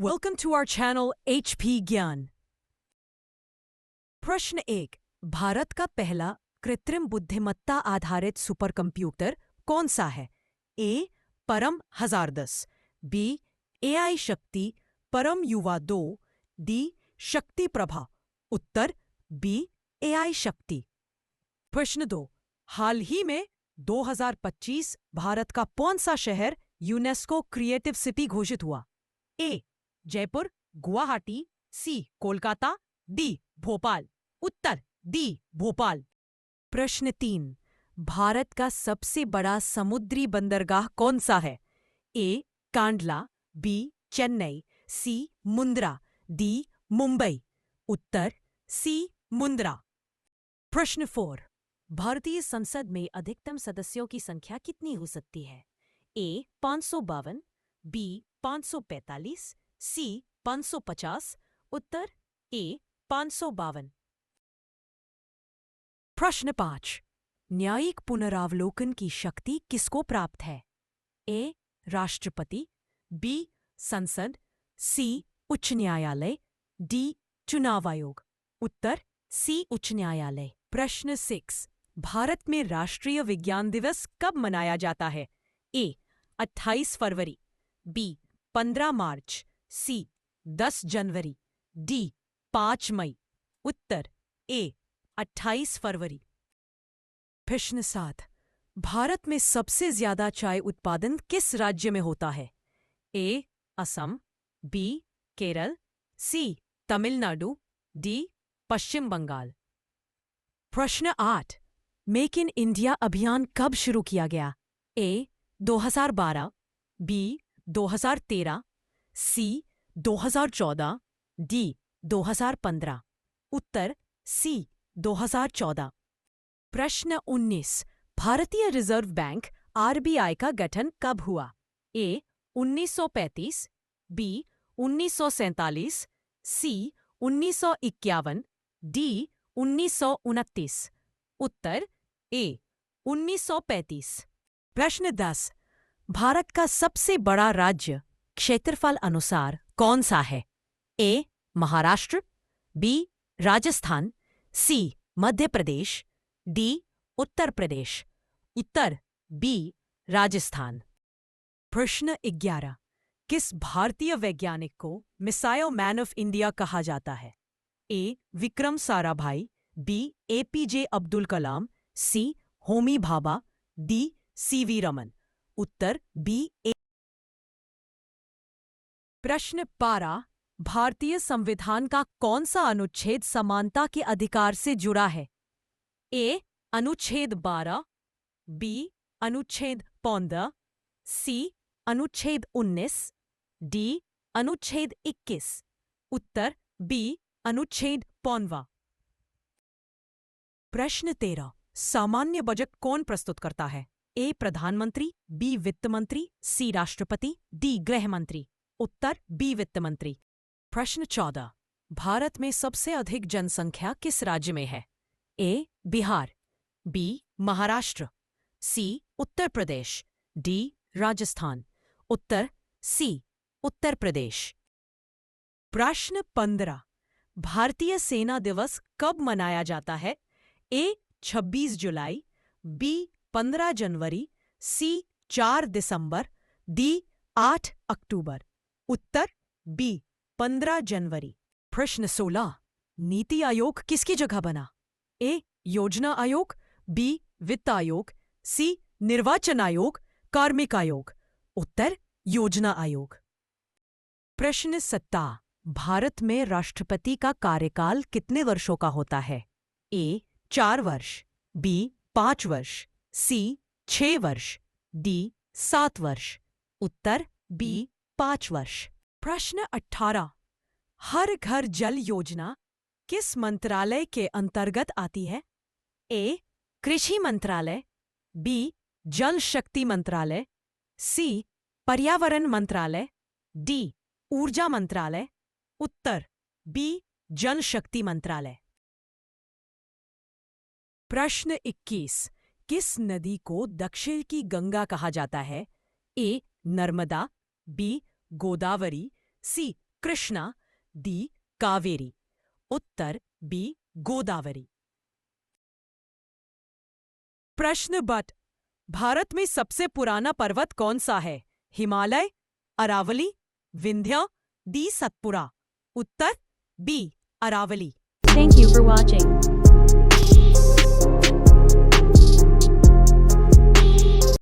Welcome to our channel HP ज्ञान। प्रश्न 1। भारत का पहला कृत्रिम बुद्धिमत्ता आधारित सुपर कंप्यूटर कौन सा है? ए. परम हजारदस, बी. AI शक्ति परम युवा 2, डी. शक्ति प्रभा। उत्तर बी. AI शक्ति। प्रश्न 2। हाल ही में 2025 भारत का कौन सा शहर यूनेस्को क्रिएटिव सिटी घोषित हुआ? ए. जयपुर, गुवाहाटी, सी. कोलकाता, डी. भोपाल। उत्तर डी. भोपाल। प्रश्न 3। भारत का सबसे बड़ा समुद्री बंदरगाह कौन सा है? ए. कांडला, बी. चेन्नई, सी. मुंद्रा, डी. मुंबई। उत्तर सी. मुंद्रा। प्रश्न 4। भारतीय संसद में अधिकतम सदस्यों की संख्या कितनी हो सकती है? ए. 552, बी. 545, सी. 550। उत्तर ए. 552। प्रश्न 5। न्यायिक पुनरावलोकन की शक्ति किसको प्राप्त है? ए. राष्ट्रपति, बी. संसद, सी. उच्च न्यायालय, डी. चुनाव आयोग। उत्तर सी. उच्च न्यायालय। प्रश्न 6। भारत में राष्ट्रीय विज्ञान दिवस कब मनाया जाता है? ए. 28 फरवरी, बी. 15 मार्च, सी. 10 जनवरी, डी. 5 मई। उत्तर ए. 28 फरवरी। प्रश्न 7। भारत में सबसे ज्यादा चाय उत्पादन किस राज्य में होता है? ए. असम, बी. केरल, सी. तमिलनाडु, डी. पश्चिम बंगाल। प्रश्न 8। मेक इन इंडिया अभियान कब शुरू किया गया? ए. 2012, बी. 2013, सी. 2014, डी. 2015। उत्तर सी. 2014। प्रश्न 19। भारतीय रिजर्व बैंक RBI का गठन कब हुआ? ए. 1935, बी. 1947, सी. 1951, डी. 1929। उत्तर ए. 1935। प्रश्न 10। भारत का सबसे बड़ा राज्य क्षेत्रफल अनुसार कौन सा है? ए. महाराष्ट्र, बी. राजस्थान, सी. मध्य प्रदेश, डी. उत्तर प्रदेश। उत्तर बी. राजस्थान। प्रश्न 11। किस भारतीय वैज्ञानिक को मिसाइल मैन ऑफ इंडिया कहा जाता है? ए. विक्रम साराभाई, बी. APJ अब्दुल कलाम, सी. होमी भाभा, डी. CV रमन। उत्तर बी. प्रश्न 12। भारतीय संविधान का कौन सा अनुच्छेद समानता के अधिकार से जुड़ा है? ए. अनुच्छेद 12, बी. अनुच्छेद 15, सी. अनुच्छेद 19, डी. अनुच्छेद 21। उत्तर बी. अनुच्छेद 15। प्रश्न 13। सामान्य बजट कौन प्रस्तुत करता है? ए. प्रधानमंत्री, बी. वित्त मंत्री, सी. राष्ट्रपति, डी. गृह मंत्री। उत्तर बी. वित्त मंत्री। प्रश्न 14। भारत में सबसे अधिक जनसंख्या किस राज्य में है? ए. बिहार, बी. महाराष्ट्र, सी. उत्तर प्रदेश, डी. राजस्थान। उत्तर सी. उत्तर प्रदेश। प्रश्न 15। भारतीय सेना दिवस कब मनाया जाता है? ए. 26 जुलाई, बी. 15 जनवरी, सी. 4 दिसंबर, डी. 8 अक्टूबर। उत्तर बी. 15 जनवरी। प्रश्न 16। नीति आयोग किसकी जगह बना? ए. योजना आयोग, बी. वित्त आयोग, सी. निर्वाचन आयोग, कार्मिक आयोग। उत्तर योजना आयोग। प्रश्न 17। भारत में राष्ट्रपति का कार्यकाल कितने वर्षों का होता है? ए. 4 वर्ष, बी. 5 वर्ष, सी. 6 वर्ष, डी. 7 वर्ष। उत्तर बी. 5 वर्ष। प्रश्न 18। हर घर जल योजना किस मंत्रालय के अंतर्गत आती है? ए. कृषि मंत्रालय, बी. जल शक्ति मंत्रालय, सी. पर्यावरण मंत्रालय, डी. ऊर्जा मंत्रालय। उत्तर बी. जल शक्ति मंत्रालय। प्रश्न 21। किस नदी को दक्षिण की गंगा कहा जाता है? ए. नर्मदा, बी. गोदावरी, सी. कृष्णा, डी कावेरी, उत्तर बी गोदावरी। प्रश्न बट भारत में सबसे पुराना पर्वत कौन सा है? हिमालय, अरावली, विंध्य, डी सतपुड़ा, उत्तर B Aravalli. Thank you for watching.